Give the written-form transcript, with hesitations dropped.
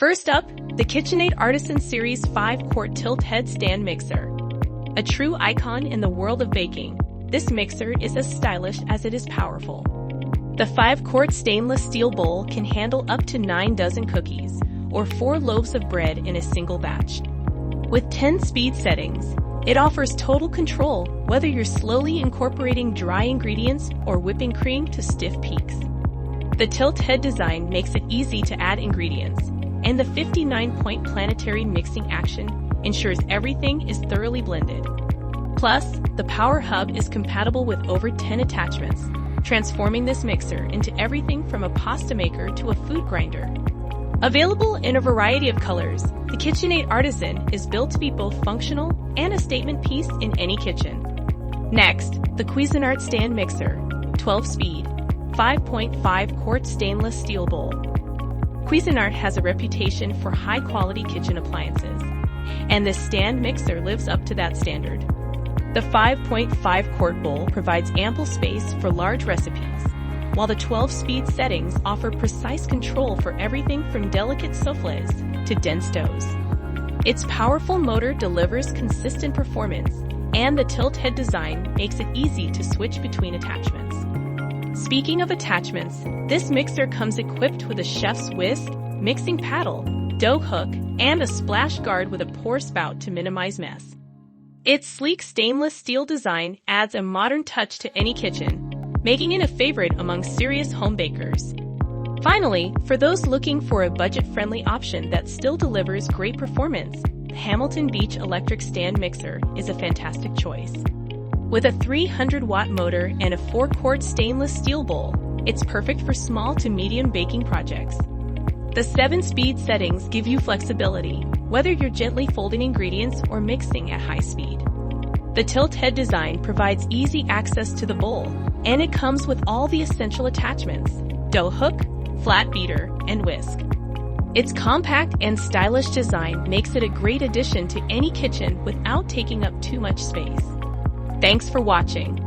First up, the KitchenAid Artisan Series 5-quart tilt-head stand mixer. A true icon in the world of baking, this mixer is as stylish as it is powerful. The 5-quart stainless steel bowl can handle up to 9 dozen cookies, or 4 loaves of bread in a single batch. With 10 speed settings, it offers total control whether you're slowly incorporating dry ingredients or whipping cream to stiff peaks. The tilt head design makes it easy to add ingredients, and the 59-point planetary mixing action ensures everything is thoroughly blended. Plus, the power hub is compatible with over 10 attachments, transforming this mixer into everything from a pasta maker to a food grinder. Available in a variety of colors, the KitchenAid Artisan is built to be both functional and a statement piece in any kitchen. Next, the Cuisinart stand mixer, 12-speed, 5.5-quart stainless steel bowl. Cuisinart has a reputation for high-quality kitchen appliances, and this stand mixer lives up to that standard. The 5.5-quart bowl provides ample space for large recipes, while the 12-speed settings offer precise control for everything from delicate soufflés to dense doughs. Its powerful motor delivers consistent performance, and the tilt head design makes it easy to switch between attachments. Speaking of attachments, this mixer comes equipped with a chef's whisk, mixing paddle, dough hook, and a splash guard with a pour spout to minimize mess. Its sleek stainless steel design adds a modern touch to any kitchen, making it a favorite among serious home bakers. Finally, for those looking for a budget-friendly option that still delivers great performance, the Hamilton Beach electric stand mixer is a fantastic choice. With a 300-watt motor and a 4-quart stainless steel bowl, it's perfect for small to medium baking projects. The 7-speed settings give you flexibility, whether you're gently folding ingredients or mixing at high speed. The tilt head design provides easy access to the bowl, and it comes with all the essential attachments: dough hook, flat beater, and whisk. Its compact and stylish design makes it a great addition to any kitchen without taking up too much space. Thanks for watching.